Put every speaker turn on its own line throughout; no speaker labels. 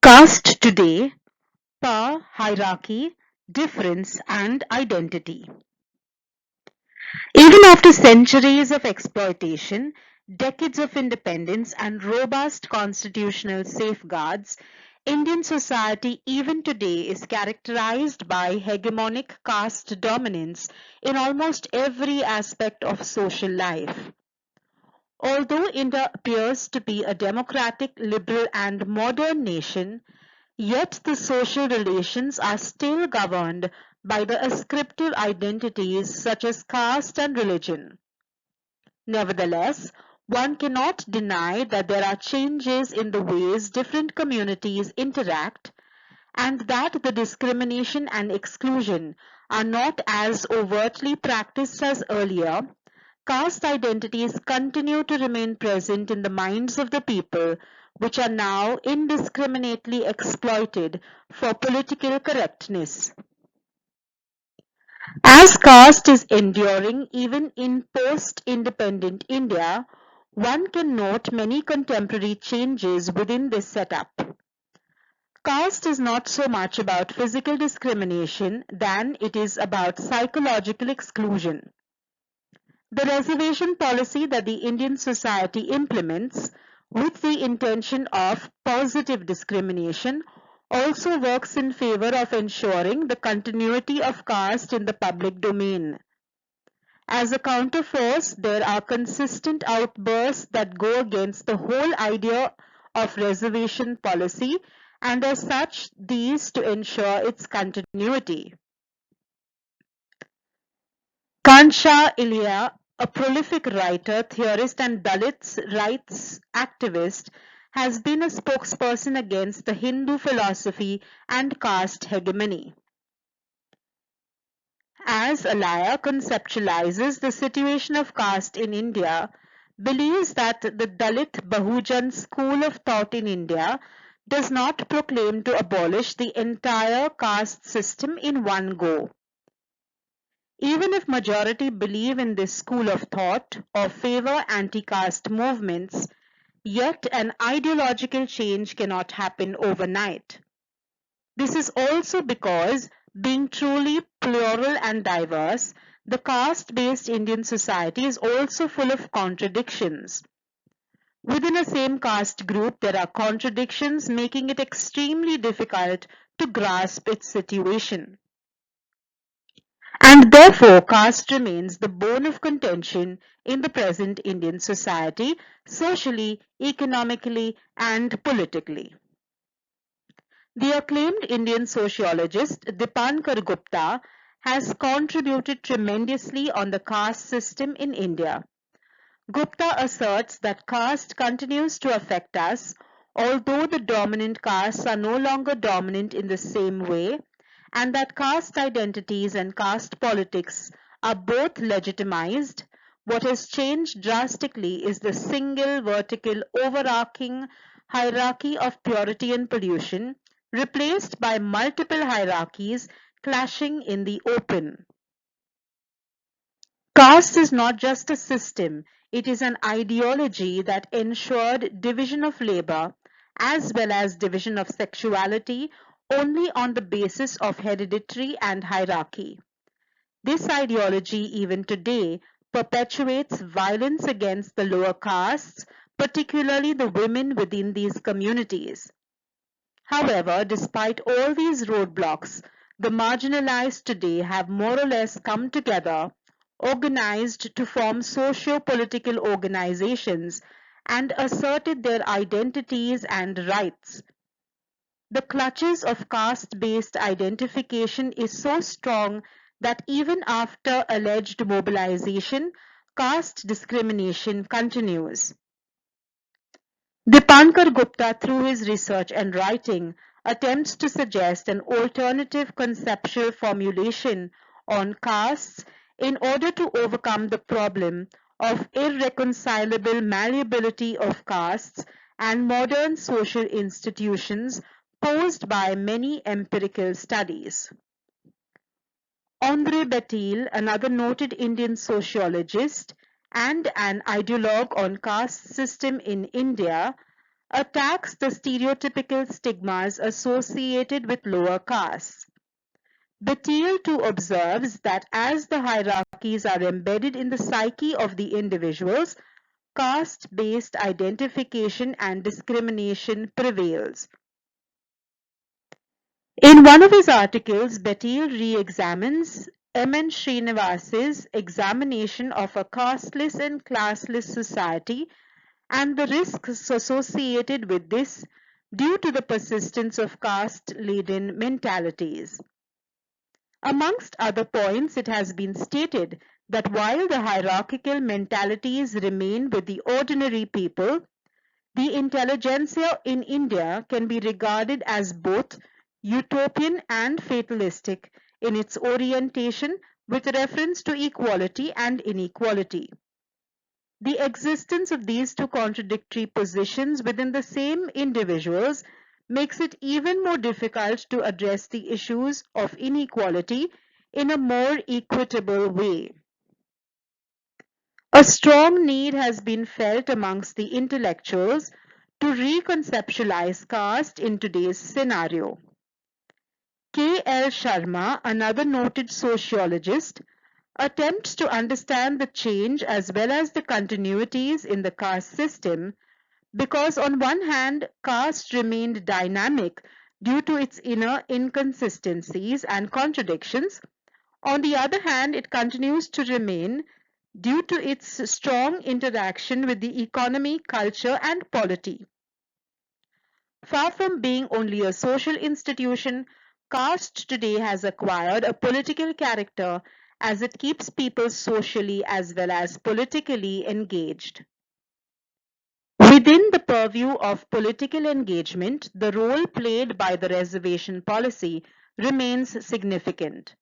Caste Today: Power, Hierarchy, Difference and Identity. Even after centuries of exploitation, decades of independence and robust constitutional safeguards, Indian society even today is characterized by hegemonic caste dominance in almost every aspect of social life. Although India appears to be a democratic, liberal and modern nation, yet the social relations are still governed by the ascriptive identities such as caste and religion. Nevertheless, one cannot deny that there are changes in the ways different communities interact and that the discrimination and exclusion are not as overtly practiced as earlier. Caste identities continue to remain present in the minds of the people, which are now indiscriminately exploited for political correctness. As caste is enduring even in post-independent India, one can note many contemporary changes within this setup. Caste is not so much about physical discrimination than it is about psychological exclusion. The reservation policy that the Indian society implements with the intention of positive discrimination also works in favor of ensuring the continuity of caste in the public domain. As a counterforce, there are consistent outbursts that go against the whole idea of reservation policy and as such these to ensure its continuity. Kansha Ilya, a prolific writer, theorist and Dalit rights activist, has been a spokesperson against the Hindu philosophy and caste hegemony. As Alaya conceptualizes the situation of caste in India, believes that the Dalit Bahujan school of thought in India does not proclaim to abolish the entire caste system in one go. Even if majority believe in this school of thought or favor anti-caste movements, yet an ideological change cannot happen overnight. This is also because, being truly plural and diverse, the caste-based Indian society is also full of contradictions. Within a same caste group, there are contradictions making it extremely difficult to grasp its situation. And therefore, caste remains the bone of contention in the present Indian society, socially, economically, and politically. The acclaimed Indian sociologist Dipankar Gupta has contributed tremendously on the caste system in India. Gupta asserts that caste continues to affect us, although the dominant castes are no longer dominant in the same way, and that caste identities and caste politics are both legitimized. What has changed drastically is the single vertical overarching hierarchy of purity and pollution, replaced by multiple hierarchies clashing in the open. Caste is not just a system, it is an ideology that ensured division of labor as well as division of sexuality only on the basis of hereditary and hierarchy. This ideology, even today, perpetuates violence against the lower castes, particularly the women within these communities. However, despite all these roadblocks, the marginalized today have more or less come together, organized to form socio-political organizations, and asserted their identities and rights. The clutches of caste-based identification is so strong that even after alleged mobilization, caste discrimination continues. Dipankar Gupta, through his research and writing, attempts to suggest an alternative conceptual formulation on castes in order to overcome the problem of irreconcilable malleability of castes and modern social institutions posed by many empirical studies. Andre Betil, another noted Indian sociologist and an ideologue on caste system in India, attacks the stereotypical stigmas associated with lower castes. Bethel too observes that as the hierarchies are embedded in the psyche of the individuals, caste-based identification and discrimination prevails. In one of his articles, Bethel re-examines M.N. Srinivas's examination of a casteless and classless society and the risks associated with this due to the persistence of caste-laden mentalities. Amongst other points, it has been stated that while the hierarchical mentalities remain with the ordinary people, the intelligentsia in India can be regarded as both utopian and fatalistic in its orientation with reference to equality and inequality. The existence of these two contradictory positions within the same individuals makes it even more difficult to address the issues of inequality in a more equitable way. A strong need has been felt amongst the intellectuals to reconceptualize caste in today's scenario. K. L. Sharma, another noted sociologist, attempts to understand the change as well as the continuities in the caste system because on one hand, caste remained dynamic due to its inner inconsistencies and contradictions. On the other hand, it continues to remain due to its strong interaction with the economy, culture, and polity. Far from being only a social institution, caste today has acquired a political character as it keeps people socially as well as politically engaged. Within the purview of political engagement, the role played by the reservation policy remains significant.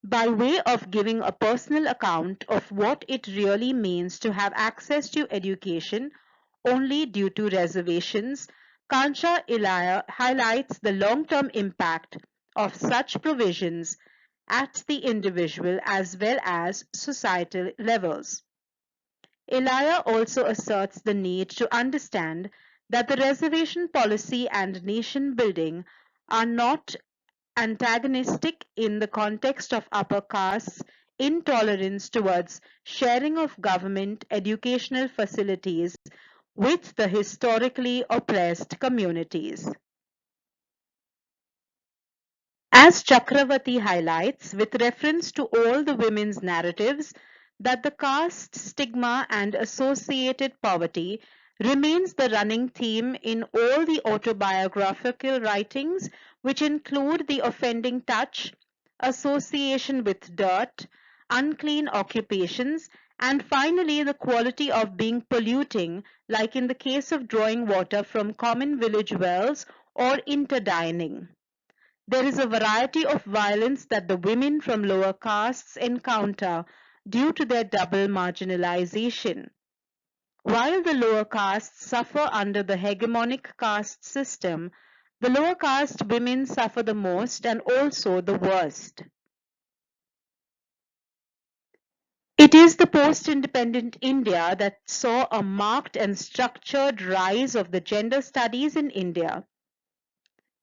By way of giving a personal account of what it really means to have access to education only due to reservations, Kancha Ilaya highlights the long-term impact of such provisions at the individual as well as societal levels. Ilaya also asserts the need to understand that the reservation policy and nation building are not antagonistic in the context of upper castes' intolerance towards sharing of government educational facilities with the historically oppressed communities. As Chakravarti highlights, with reference to all the women's narratives, that the caste stigma and associated poverty remains the running theme in all the autobiographical writings, which include the offending touch, association with dirt, unclean occupations, and finally the quality of being polluting, like in the case of drawing water from common village wells or interdining. There is a variety of violence that the women from lower castes encounter due to their double marginalization. While the lower castes suffer under the hegemonic caste system, the lower caste women suffer the most and also the worst. It is the post-independent India that saw a marked and structured rise of the gender studies in India.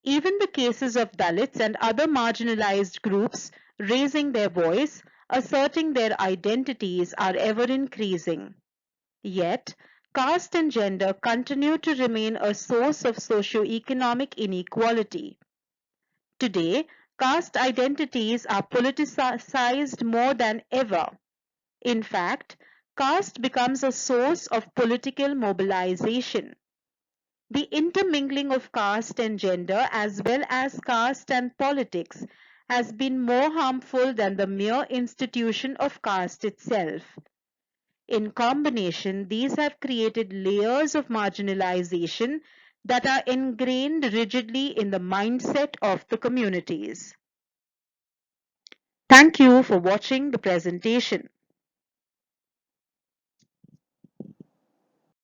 Even the cases of Dalits and other marginalized groups raising their voice, asserting their identities are ever increasing. Yet, caste and gender continue to remain a source of socio-economic inequality. Today, caste identities are politicized more than ever. In fact, caste becomes a source of political mobilization. The intermingling of caste and gender as well as caste and politics has been more harmful than the mere institution of caste itself. In combination, these have created layers of marginalization that are ingrained rigidly in the mindset of the communities. Thank you for watching the presentation.